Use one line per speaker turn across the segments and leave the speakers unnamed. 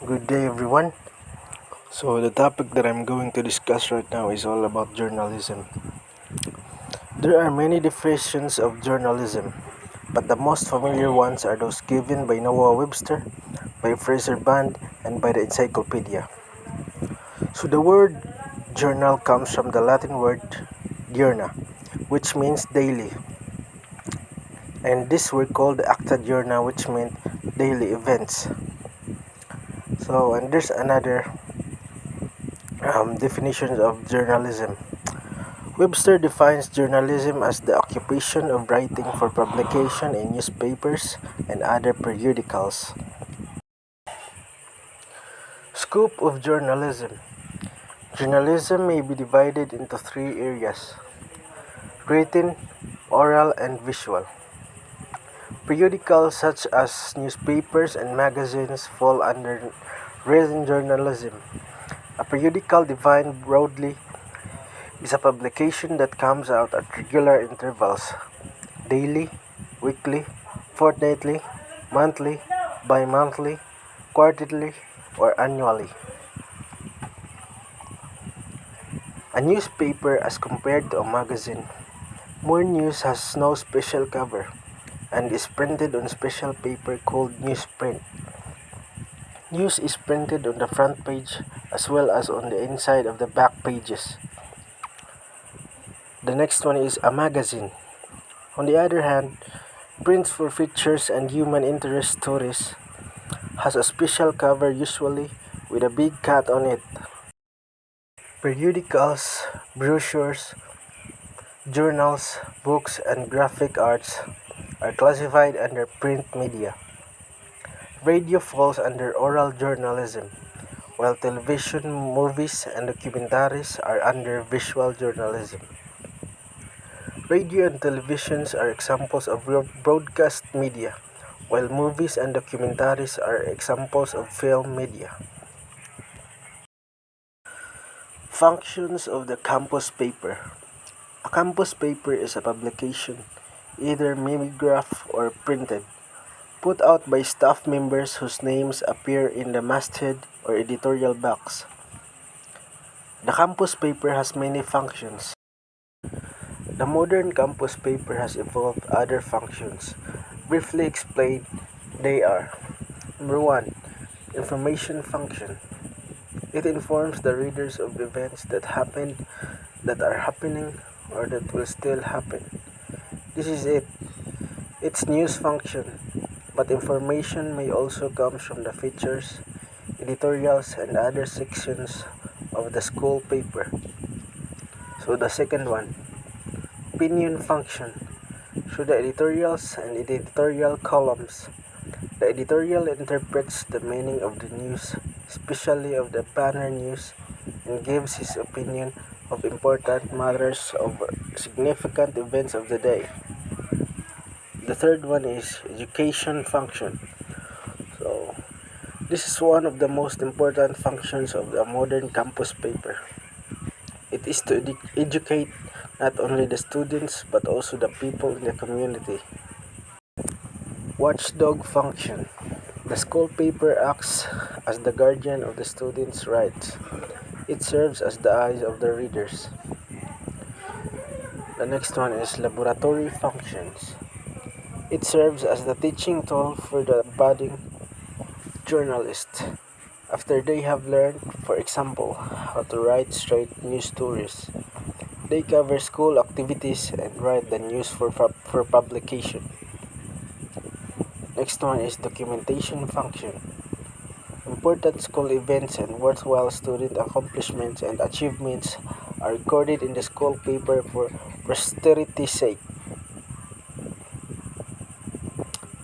Good day, everyone. So, the topic that I'm going to discuss right now is all about journalism. There are many definitions of journalism, but the most familiar ones are those given by Noah Webster, by Fraser Band, and by the Encyclopedia. So, the word journal comes from the Latin word diurna, which means daily, and this were called acta diurna, which meant daily events. So, and there's another definition of journalism. Webster defines journalism as the occupation of writing for publication in newspapers and other periodicals. Scope of journalism. Journalism may be divided into three areas: written, oral, and visual. Periodicals such as newspapers and magazines fall under written journalism. A periodical, defined broadly, is a publication that comes out at regular intervals: daily, weekly, fortnightly, monthly, bi-monthly, quarterly, or annually. A newspaper as compared to a magazine. More News has no special cover and is printed on special paper called newsprint. News is printed on the front page as well as on the inside of the back pages. The next one is a magazine. On the other hand, prints for features and human interest stories has a special cover, usually with a big cat on it. Periodicals, brochures, journals, books, and graphic arts are classified under print media. Radio falls under oral journalism, while television, movies, and documentaries are under visual journalism. Radio and televisions are examples of broadcast media, while movies and documentaries are examples of film media. Functions of the campus paper. A campus paper is a publication, either mimeographed or printed, put out by staff members whose names appear in the masthead or editorial box. The campus paper has many functions. The modern campus paper has evolved other functions. Briefly explained, they are: number 1, information function. It informs the readers of events that happened, that are happening, or that will still happen. This is it. Its news function, but information may also come from the features, editorials, and other sections of the school paper. So the second one, opinion function. Through the editorials and editorial columns, the editorial interprets the meaning of the news, especially of the banner news, and gives his opinion of important matters of significant events of the day. The third one is education function. So this is one of the most important functions of the modern campus paper. It is to educate not only the students but also the people in the community. Watchdog function. The school paper acts as the guardian of the students' rights. It serves as the eyes of the readers. The next one is laboratory functions. It serves as the teaching tool for the budding journalist. After they have learned, for example, how to write straight news stories, they cover school activities and write the news for publication. Next one is documentation function. Important school events and worthwhile student accomplishments and achievements are recorded in the school paper for posterity's sake.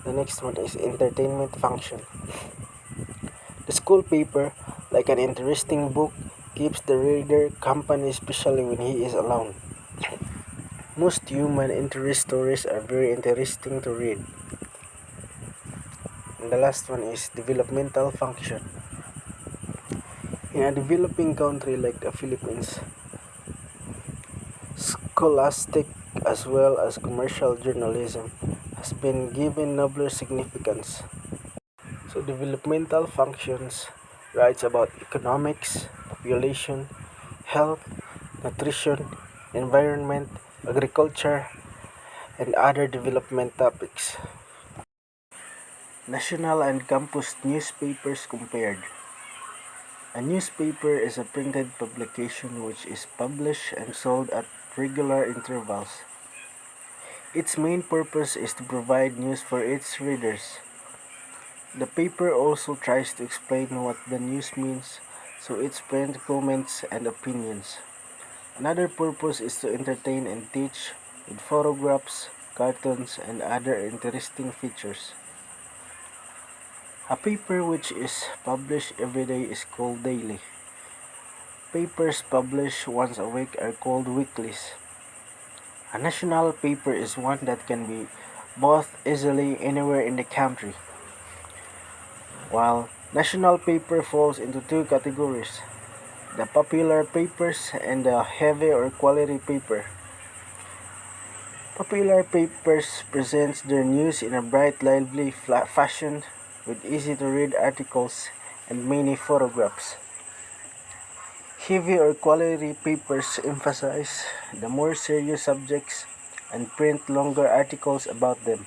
The next one is entertainment function. The school paper, like an interesting book, keeps the reader company, especially when he is alone. Most human interest stories are very interesting to read. And the last one is developmental function. In a developing country like the Philippines, scholastic as well as commercial journalism has been given nobler significance. So developmental functions writes about economics, population, health, nutrition, environment, agriculture, and other development topics. National and campus newspapers compared. A newspaper is a printed publication which is published and sold at regular intervals. Its main purpose is to provide news for its readers. The paper also tries to explain what the news means, so its print comments and opinions. Another purpose is to entertain and teach with photographs, cartoons, and other interesting features. A paper which is published every day is called daily. Papers published once a week are called weeklies. A national paper is one that can be bought easily anywhere in the country, while national paper falls into two categories: the popular papers and the heavy or quality paper. Popular papers presents their news in a bright, lively fashion with easy-to-read articles and many photographs. Heavy or quality papers emphasize the more serious subjects and print longer articles about them.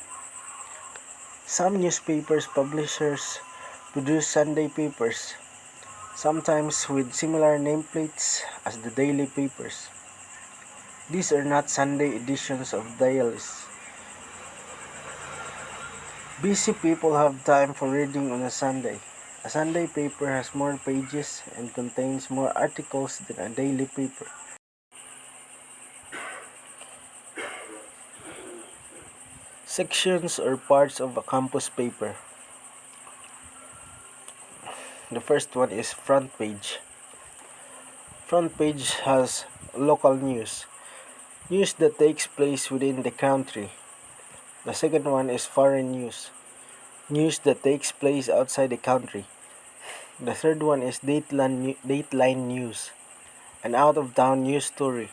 Some newspapers publishers produce Sunday papers, sometimes with similar nameplates as the daily papers. These are not Sunday editions of dailies. Busy people have time for reading on a Sunday. A Sunday paper has more pages and contains more articles than a daily paper. Sections or parts of a campus paper. The first one is front page. Front page has local news, news that takes place within the country. The second one is foreign news, news that takes place outside the country. The third one is Dateline News, an out-of-town news story.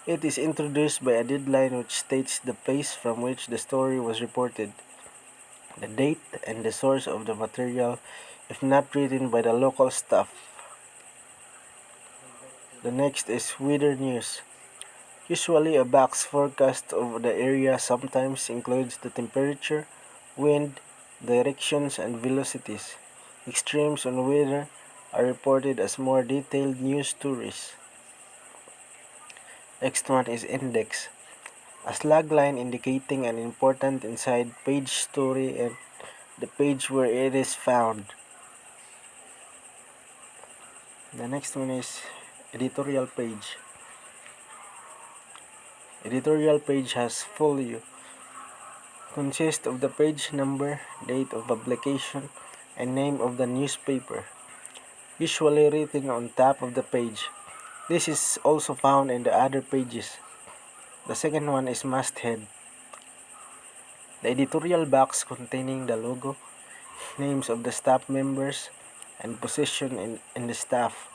It is introduced by a deadline which states the place from which the story was reported, the date, and the source of the material if not written by the local staff. The next is weather news. Usually a box forecast of the area sometimes includes the temperature, wind, directions, and velocities. Extremes on weather are reported as more detailed news stories. Next one is index. A slug line indicating an important inside page story and the page where it is found. The next one is editorial page. Editorial page has folio. Consists of the page number, date of publication, and name of the newspaper, usually written on top of the page. This is also found in the other pages. The second one is masthead. The editorial box containing the logo, names of the staff members, and position in the staff,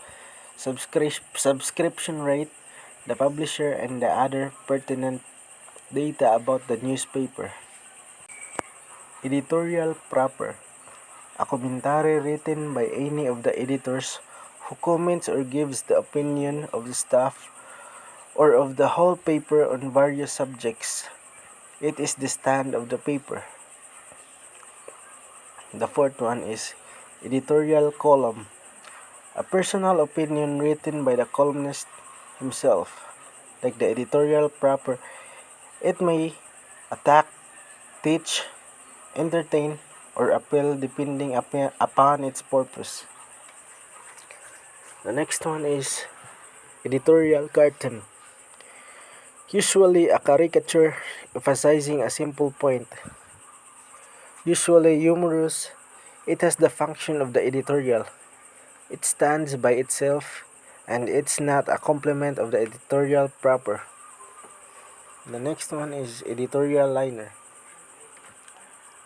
subscription rate, the publisher, and the other pertinent data about the newspaper. Editorial proper. A commentary written by any of the editors who comments or gives the opinion of the staff or of the whole paper on various subjects. It is the stand of the paper. The fourth one is editorial column. A personal opinion written by the columnist himself. Like the editorial proper, it may attack, teach, entertain, or appeal depending upon its purpose. The next one is editorial cartoon. Usually a caricature emphasizing a simple point. Usually humorous, it has the function of the editorial. It stands by itself and it's not a complement of the editorial proper. The next one is editorial liner.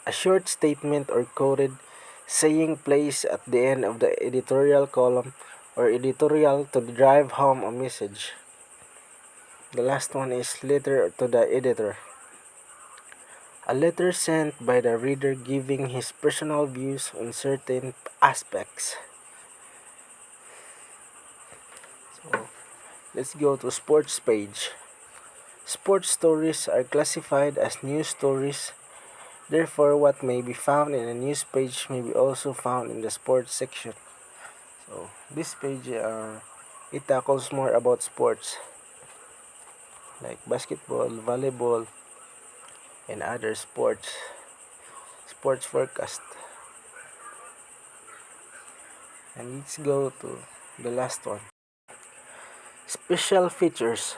A short statement or quoted saying placed at the end of the editorial column or editorial to drive home a message. The last one is letter to the editor. A letter sent by the reader giving his personal views on certain aspects. Let's go to sports page. Sports stories are classified as news stories. Therefore, what may be found in a news page may be also found in the sports section. So, this page it tackles more about sports like basketball, volleyball, and other sports. Sports forecast. And let's go to the last one. Special features.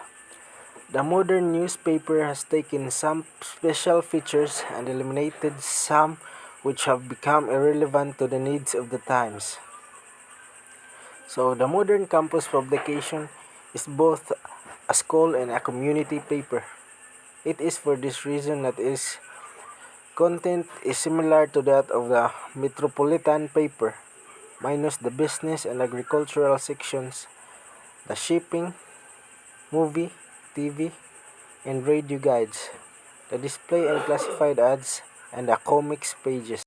The modern newspaper has taken some special features and eliminated some which have become irrelevant to the needs of the times. So the modern campus publication is both a school and a community paper. It is for this reason that its content is similar to that of the metropolitan paper, minus the business and agricultural sections, the shipping, movie, TV, and radio guides, the display and classified ads, and the comics pages.